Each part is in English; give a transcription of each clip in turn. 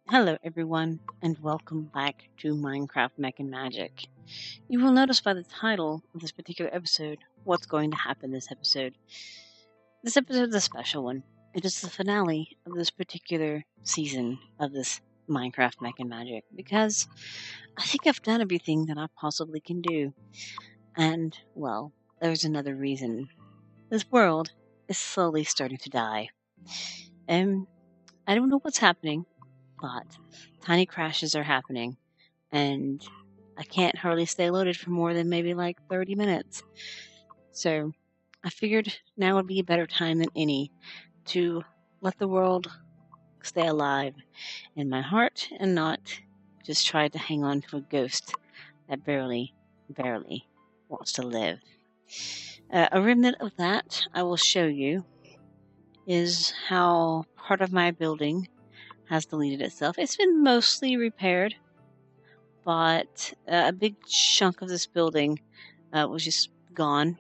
Hello, everyone, and welcome back to Minecraft Mech and Magic. You will notice by the title of this particular episode what's going to happen this episode. This episode is a special one. It is the finale of this particular season of this Minecraft Mech and Magic because I think I've done everything that I possibly can do. And, well, there's another reason. This world is slowly starting to die. I don't know what's happening, but tiny crashes are happening, and I can't hardly stay loaded for more than maybe like 30 minutes. So I figured now would be a better time than any to let the world stay alive in my heart and not just try to hang on to a ghost that barely wants to live. A remnant of that I will show you is how part of my building has deleted itself. It's been mostly repaired, but a big chunk of this building was just gone.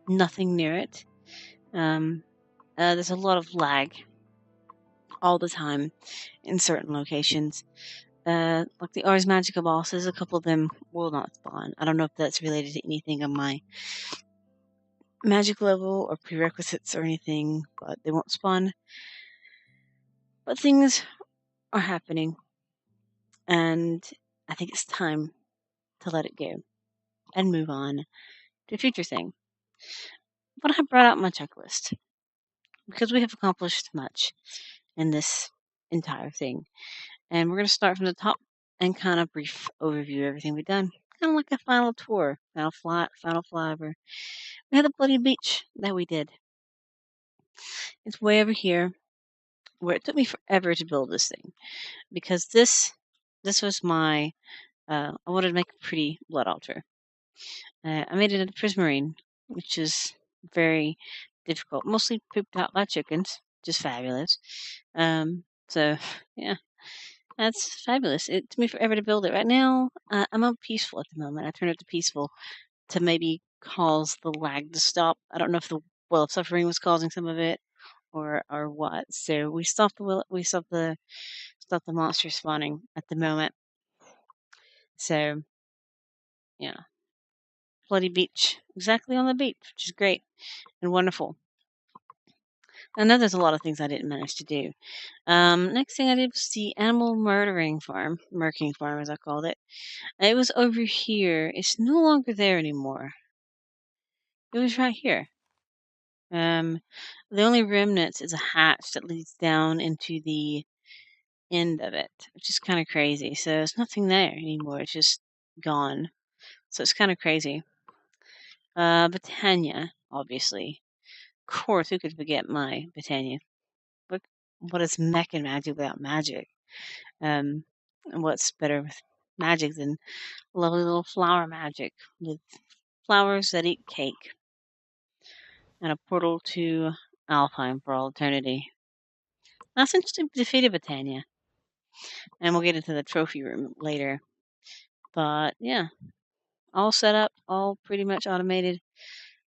Nothing near it. There's a lot of lag all the time in certain locations. Like the Ars Magica bosses, a couple of them will not spawn. I don't know if that's related to anything on my magic level or prerequisites or anything, but they won't spawn. But things are happening, and I think it's time to let it go and move on to a future thing. But I brought out my checklist because we have accomplished much in this entire thing. And we're going to start from the top and kind of brief overview of everything we've done. Kind of like a final tour, final flyover. We had the bloody beach that we did. It's way over here where it took me forever to build this thing because this was my I wanted to make a pretty blood altar. I made it into prismarine, which is very difficult. Mostly pooped out by chickens, just fabulous. So yeah, that's fabulous. It took me forever to build it. Right now, I'm on peaceful at the moment. I turned it to peaceful to maybe cause the lag to stop. I don't know if the well of suffering was causing some of it or what. So we stopped the monster spawning at the moment. So yeah, bloody beach, exactly on the beach, which is great and wonderful. I know there's a lot of things I didn't manage to do. Next thing I did was the animal murking farm as I called it. It was over here. It's no longer there anymore. It was right here. The only remnants is a hatch that leads down into the end of it, which is kind of crazy. So there's nothing there anymore. It's just gone. So it's kind of crazy. Botania, obviously. Of course, who could forget my Botania? What is mech and magic without magic? And what's better with magic than lovely little flower magic with flowers that eat cake and a portal to Alpine for all eternity. Now, since we defeated Botania, and we'll get into the trophy room later, but yeah, all set up, all pretty much automated,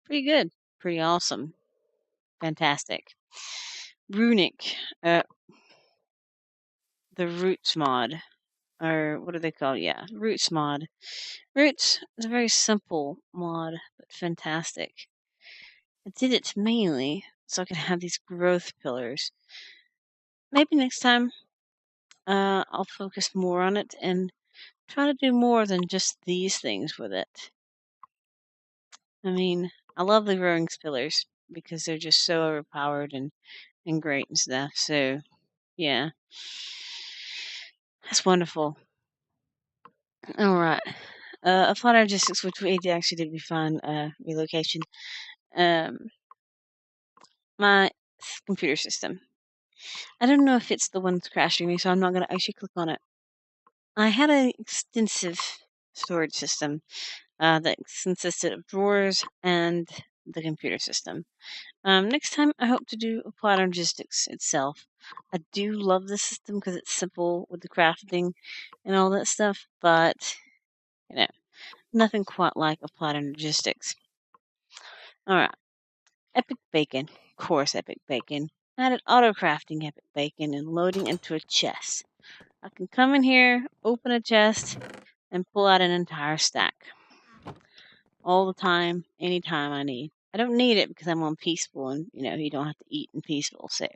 pretty good, pretty awesome, fantastic. Runic, the Roots mod, or what are they called? Yeah, Roots mod. Roots is a very simple mod, but fantastic. I did it mainly so I could have these growth pillars. Maybe next time I'll focus more on it and try to do more than just these things with it. I mean, I love the growing pillars because they're just so overpowered and great and stuff. So, yeah, that's wonderful. All right. Applied logistics, which we actually did refine relocation. My computer system. I don't know if it's the one that's crashing me, so I'm not going to actually click on it. I had an extensive storage system that consisted of drawers and the computer system. Next time, I hope to do applied logistics itself. I do love this system because it's simple with the crafting and all that stuff, but you know, nothing quite like applied logistics. All right, epic bacon, of course, epic bacon. Added auto crafting epic bacon and loading into a chest. I can come in here, open a chest, and pull out an entire stack. All the time, anytime I need. I don't need it because I'm on peaceful and, you don't have to eat in peaceful. So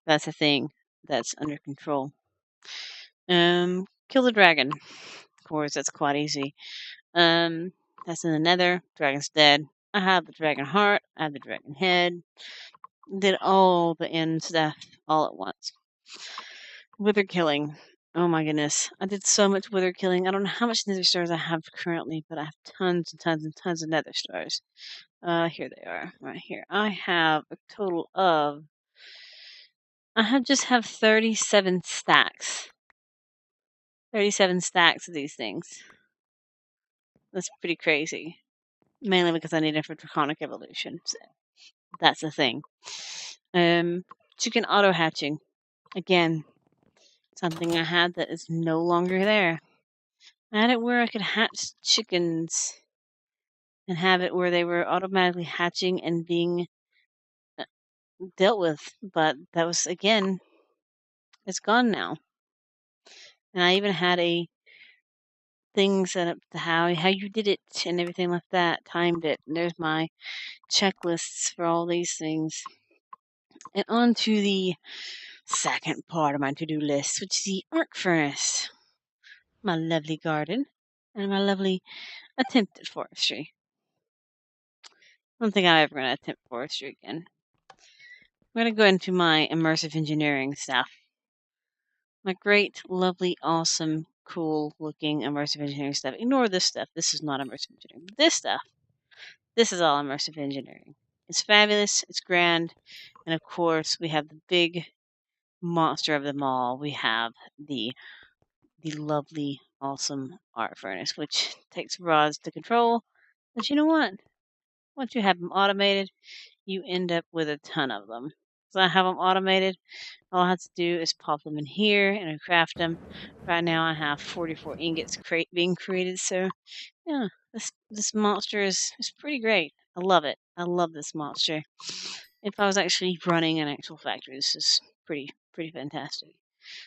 that's a thing that's under control. Kill the dragon. Of course, that's quite easy. That's in the nether. Dragon's dead. I have the dragon heart. I have the dragon head. Did all the end stuff all at once. Wither killing. Oh my goodness. I did so much wither killing. I don't know how much nether stars I have currently, but I have tons and tons and tons of nether stars. Here they are, right here. I have a total of... just have 37 stacks. 37 stacks of these things. That's pretty crazy. Mainly because I need it for Draconic Evolution. So that's the thing. Chicken auto hatching. Again, something I had that is no longer there. I had it where I could hatch chickens and have it where they were automatically hatching and being dealt with. But that was, again, it's gone now. And I even had a thing set up to how you did it and everything like that, timed it. And there's my checklists for all these things. And on to the second part of my to-do list, which is the arc furnace. My lovely garden and my lovely attempt at forestry. I don't think I'm ever going to attempt forestry again. I'm going to go into my immersive engineering stuff. My great, lovely, awesome, cool looking immersive engineering stuff. Ignore this stuff. This is not immersive engineering. This stuff, this is all immersive engineering. It's fabulous. It's grand. And of course, we have the big monster of them all. We have the lovely, awesome art furnace, which takes rods to control. But you know what? Once you have them automated, you end up with a ton of them. So I have them automated. All I have to do is pop them in here and I craft them. Right now I have 44 ingots being created. So yeah, this monster is pretty great. I love it. I love this monster. If I was actually running an actual factory, this is pretty fantastic.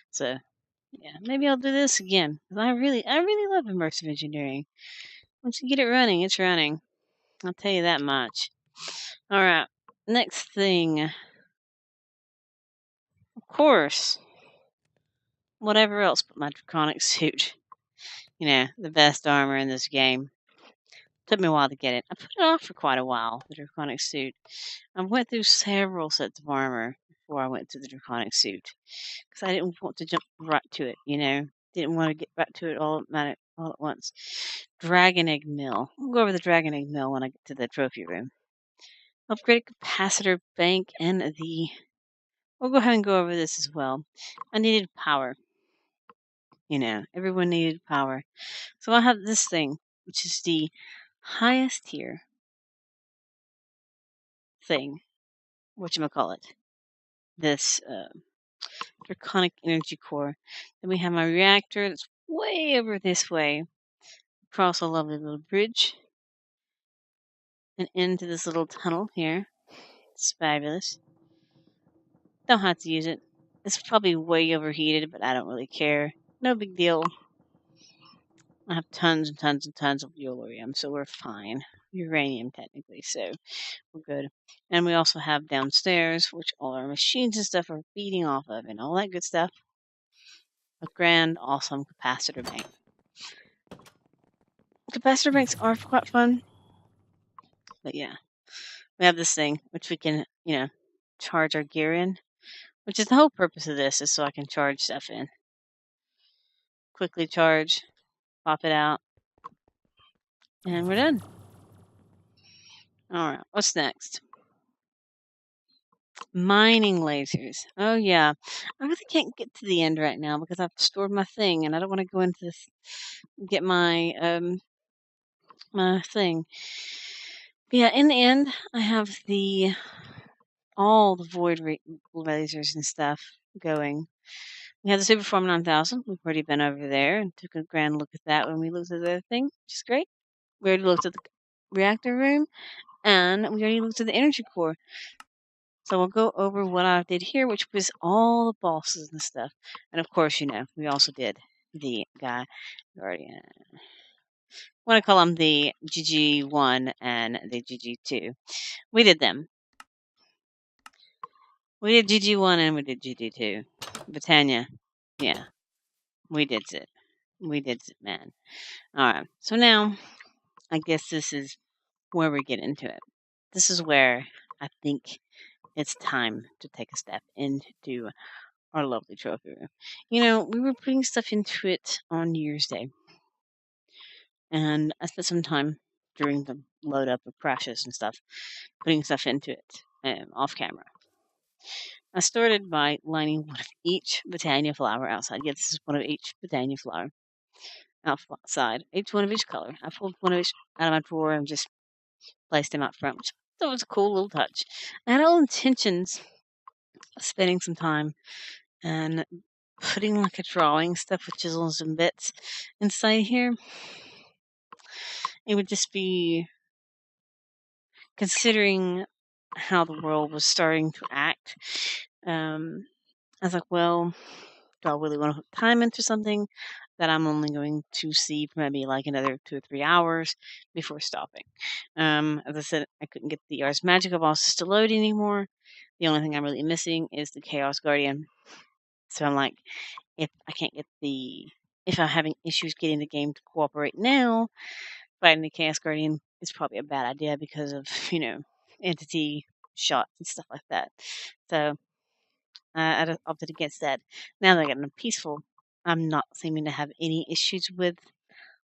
So yeah, maybe I'll do this again. I really love immersive engineering. Once you get it running, it's running. I'll tell you that much. All right, next thing. Of course, whatever else but my draconic suit. The best armor in this game. Took me a while to get it. I put it off for quite a while, the draconic suit. I went through several sets of armor before I went to the draconic suit. Because I didn't want to jump right to it, Didn't want to get back to it all at once. Dragon Egg Mill. We'll go over the Dragon Egg Mill when I get to the trophy room. Upgraded Capacitor Bank and the... We'll go ahead and go over this as well. I needed power. Everyone needed power. So I have this thing, which is the highest tier thing. Whatchamacallit. This Draconic Energy Core. Then we have my reactor that's way over this way. Across a lovely little bridge. And into this little tunnel here. It's fabulous. Don't have to use it. It's probably way overheated, but I don't really care. No big deal. I have tons and tons and tons of uranium, so we're fine. Uranium, technically, so we're good. And we also have downstairs, which all our machines and stuff are feeding off of, and all that good stuff. A grand, awesome capacitor bank. Capacitor banks are quite fun. But yeah, we have this thing, which we can, charge our gear in. Which is the whole purpose of this, is so I can charge stuff in. Quickly charge, pop it out, and we're done. Alright, what's next? Mining lasers. Oh yeah. I really can't get to the end right now because I've stored my thing and I don't want to go into this get my my thing. But yeah, in the end I have all the void lasers and stuff going. We have the Superform 9000. We've already been over there and took a grand look at that when we looked at the other thing, which is great. We already looked at the reactor room and we already looked at the energy core. So we'll go over what I did here, which was all the bosses and stuff. And of course, we also did the guy. Already, I want to call them the GG1 and the GG2. We did them. We did GG1 and we did GG2. Britannia. Yeah, we did it. We did it, man. All right. So now, I guess this is where we get into it. This is where I think it's time to take a step into our lovely trophy room. We were putting stuff into it on New Year's Day, and I spent some time during the load up of crashes and stuff, putting stuff into it off camera. I started by lining one of each Britannia flower outside. Yes, this is one of each Britannia flower outside, each one of each color. I pulled one of each out of my drawer and just placed them out front, which I thought was a cool little touch. I had all intentions of spending some time and putting like a drawing stuff with chisels and bits inside here. It would just be considering how the world was starting to act. I was like, well, do I really want to put time into something that I'm only going to see for maybe like another 2 or 3 hours before stopping? As I said, I couldn't get the Ars Magica bosses to load anymore. The only thing I'm really missing is the Chaos Guardian. So I'm like, if I'm having issues getting the game to cooperate now, fighting the Chaos Guardian is probably a bad idea because of, entity shots and stuff like that. So I opted against that. Now that I got them peaceful, I'm not seeming to have any issues with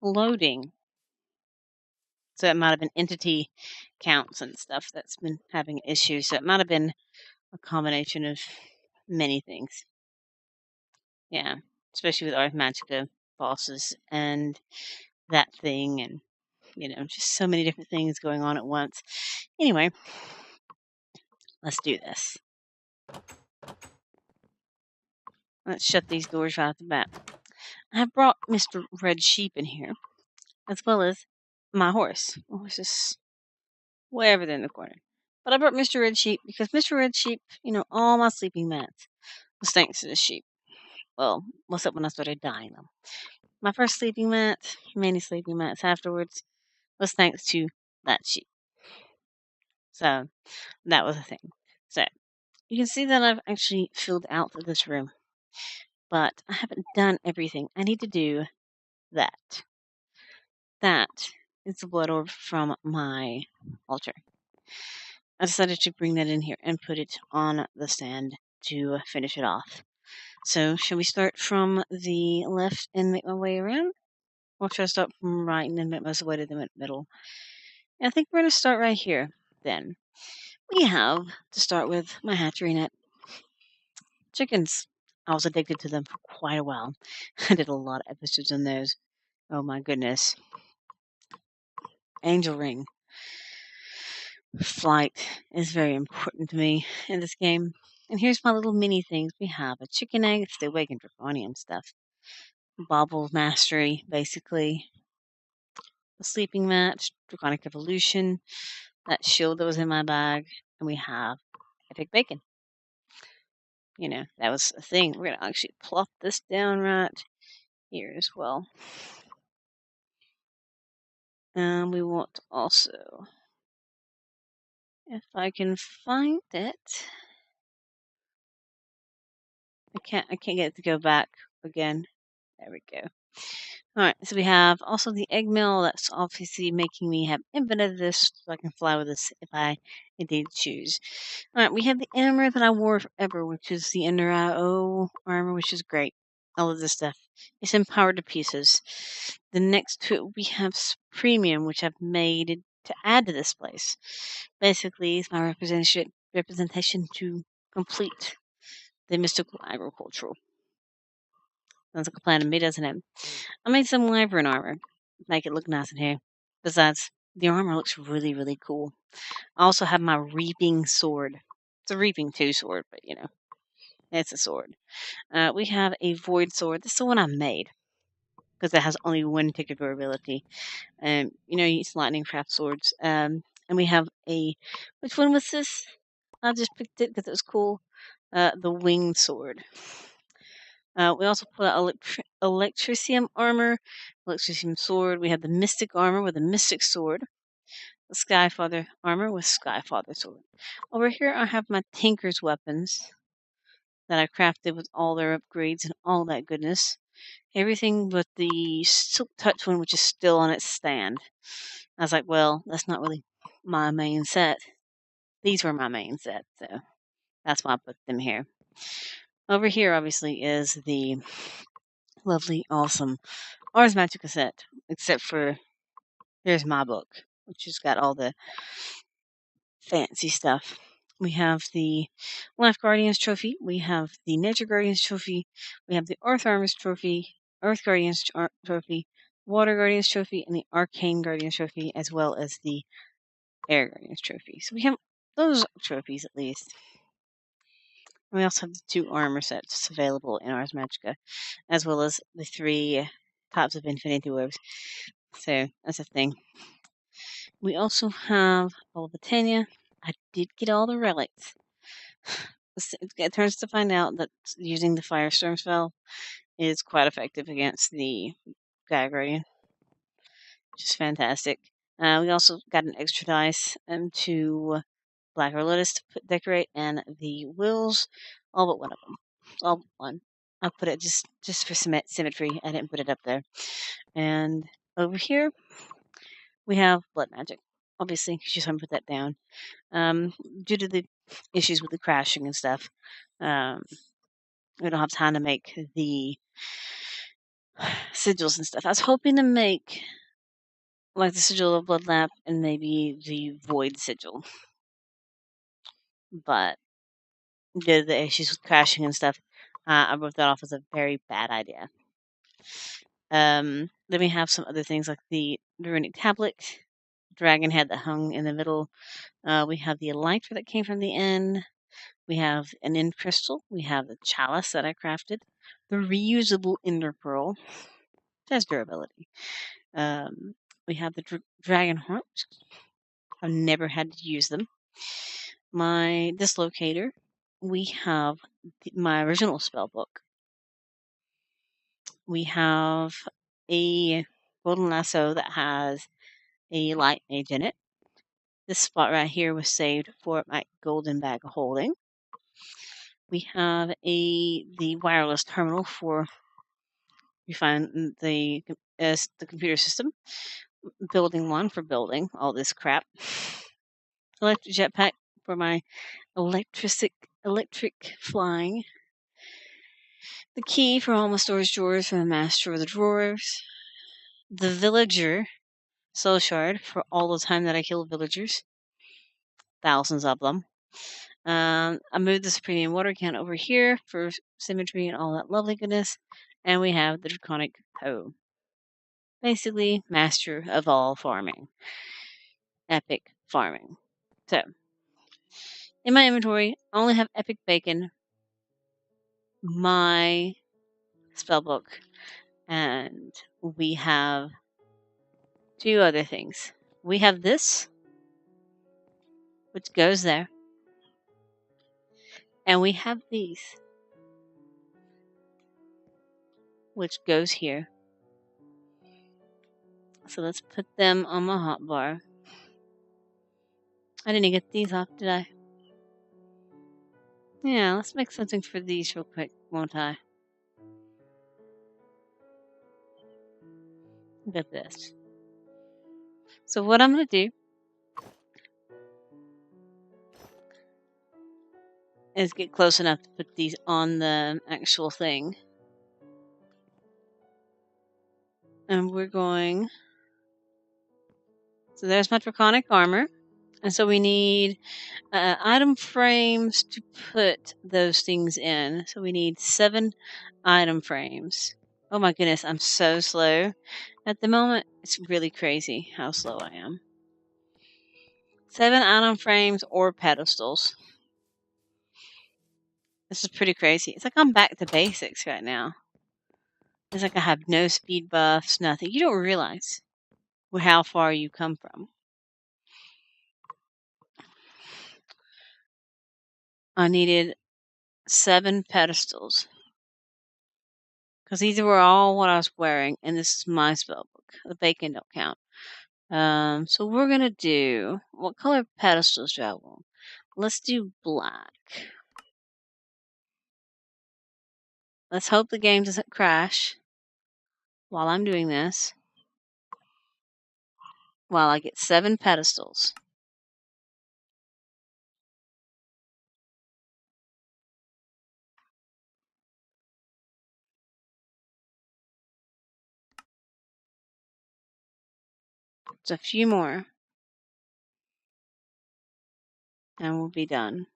loading. So it might have been entity counts and stuff that's been having issues. So it might have been a combination of many things. Yeah, especially with Art Magica bosses and that thing, and just so many different things going on at once. Anyway, let's do this. Let's shut these doors right off the bat. I have brought Mr. Red Sheep in here, as well as my horse. My horse is way over there in the corner. But I brought Mr. Red Sheep because Mr. Red Sheep, all my sleeping mats was thanks to the sheep. Well, what's up when I started dyeing them? My first sleeping mat, many sleeping mats afterwards, was thanks to that sheep. So that was a thing. So you can see that I've actually filled out this room, but I haven't done everything I need to do that. That is the blood orb from my altar. I decided to bring that in here and put it on the stand to finish it off. So, shall we start from the left and make my way around? Or should I start from right and then make my way to the middle? I think we're going to start right here, then. We have to start with my hatchery net. Chickens. I was addicted to them for quite a while. I did a lot of episodes on those. Oh my goodness. Angel ring. Flight is very important to me in this game. And here's my little mini things. We have a chicken egg. It's the Awakened Draconian stuff. Bauble Mastery, basically. A sleeping mat. Draconic Evolution. That shield that was in my bag. And we have Epic Bacon. That was a thing. We're going to actually plop this down right here as well. And we want also, if I can find it, I can't get it to go back again. There we go. Alright, so we have also the egg mill. That's obviously making me have infinite of this, so I can fly with this if I indeed choose. Alright, we have the armor that I wore forever, which is the Ender IO armor, which is great. All of this stuff. It's empowered to pieces. The next to it, we have Premium, which I've made to add to this place. Basically, it's my representation to complete the mystical agricultural. Sounds like a plan to me, doesn't it? I made some wyvern armor. Make it look nice in here. Besides, the armor looks really, really cool. I also have my reaping sword. It's a reaping 2 sword, but it's a sword. We have a void sword. This is the one I made because it has only one ticket durability. You use lightning craft swords. And we have which one was this? I just picked it because it was cool. The winged sword. We also put out electricium armor, electricium sword. We have the mystic armor with the mystic sword. The Skyfather armor with Skyfather sword. Over here, I have my Tinker's weapons that I crafted with all their upgrades and all that goodness. Everything but the Silk Touch one, which is still on its stand. I was like, well, that's not really my main set. These were my main set, so that's why I put them here. Over here, obviously, is the lovely, awesome Ars Magica set, except for here's my book, which has got all the fancy stuff. We have the Life Guardians trophy, we have the Nature Guardians trophy, we have the Earth Armors trophy, Earth Guardians trophy, Water Guardians trophy, and the Arcane Guardians trophy, as well as the Air Guardians trophy. So we have those trophies at least. We also have the 2 armor sets available in Ars Magica, as well as the 3 types of Infinity Orbs. So that's a thing. We also have all the Tanya. I did get all the relics. It turns to find out that using the Firestorm spell is quite effective against the Gaia Guardian, which is fantastic. We also got an extra dice to Black or Lotus to decorate, and the wheels, all but one of them. All but one. I put it just for symmetry. I didn't put it up there. And over here, we have blood magic. Obviously, just want to put that down. Due to the issues with the crashing and stuff, we don't have time to make the sigils and stuff. I was hoping to make like the sigil of Bloodlap and maybe the Void sigil, but due to the issues with crashing and stuff, I wrote that off as a very bad idea. Then we have some other things like the runic tablet, dragon head that hung in the middle. We have the elytra that came from the end. We have an end crystal. We have the chalice that I crafted. The reusable ender pearl. It has durability. We have the dragon heart. I've never had to use them. My dislocator. We have my original spell book. We have a golden lasso that has a light mage in it. This spot right here was saved for my golden bag of holding. We have the wireless terminal for refine the computer system. Building one for building all this crap. Electric jetpack for my electric flying. The key for all my storage drawers for the master of the drawers. The villager soul shard for all the time that I kill villagers. Thousands of them. I moved the Supreme Water Can over here for symmetry and all that lovely goodness. And we have the Draconic Hoe. Basically, master of all farming. Epic farming. So, in my inventory, I only have Epic Bacon, my spellbook, and we have 2 other things. We have this, which goes there, and we have these, which goes here. So let's put them on my hotbar. I didn't get these off, did I? Yeah, let's make something for these real quick, won't I? Look at this. So what I'm going to do is get close enough to put these on the actual thing. And we're going... So there's my draconic armor. And so we need item frames to put those things in. So we need 7 item frames. Oh my goodness, I'm so slow. At the moment, it's really crazy how slow I am. 7 item frames or pedestals. This is pretty crazy. It's like I'm back to basics right now. It's like I have no speed buffs, nothing. You don't realize how far you come from. I needed 7 pedestals. Because these were all what I was wearing, and this is my spell book. The bacon don't count. So we're gonna do, what color pedestals do I want? Let's do black. Let's hope the game doesn't crash while I'm doing this. While I get 7 pedestals. It's a few more. And we'll be done.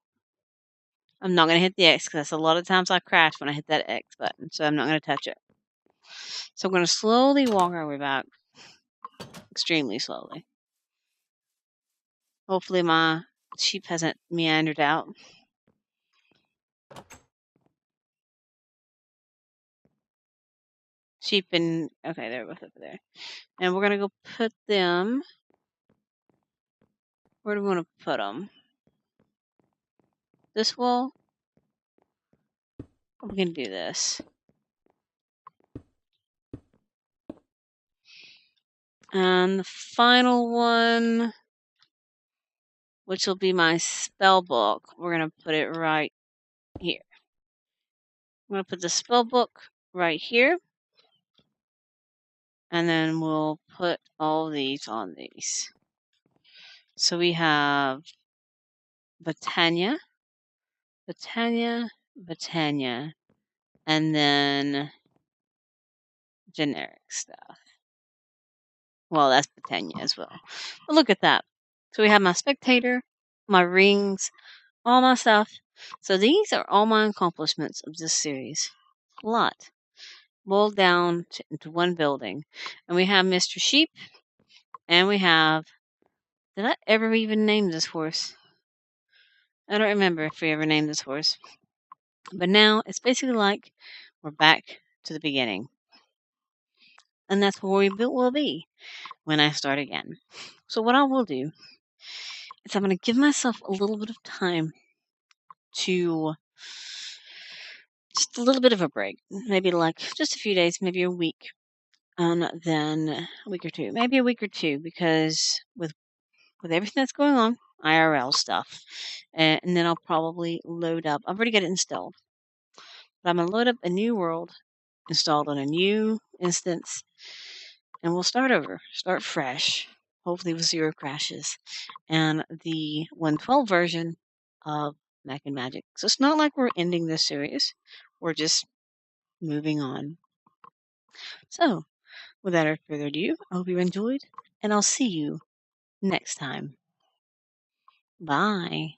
I'm not going to hit the X because a lot of times I crash when I hit that X button. So I'm not going to touch it. So I'm going to slowly walk our way back. Extremely slowly. Hopefully my sheep hasn't meandered out. Sheep and... Okay, they're both over there. And we're going to go put them... Where do we want to put them? This wall? We can do this. And the final one, which will be my spell book, we're going to put it right here. I'm going to put the spell book right here. And then we'll put all these on these. So we have Botania, and then generic stuff. Well, that's Botania as well. But look at that. So we have my spectator, my rings, all my stuff. So these are all my accomplishments of this series. A lot. Boiled down into one building. And we have Mr. Sheep, and we have... Did I ever even name this horse? I don't remember if we ever named this horse. But now it's basically like we're back to the beginning. And that's where we will be when I start again. So what I will do is I'm going to give myself a little bit of time to... Just a little bit of a break. Maybe like just a few days, maybe a week. Then a week or two. Maybe a week or two, because with everything that's going on, IRL stuff. And then I'll probably load up. I've already got it installed. But I'm going to load up a new world installed on a new instance. And we'll start over. Start fresh. Hopefully with 0 crashes. And the 1.12 version of Mech and Magic. So it's not like we're ending this series. We're just moving on. So, without further ado, I hope you enjoyed. And I'll see you next time. Bye.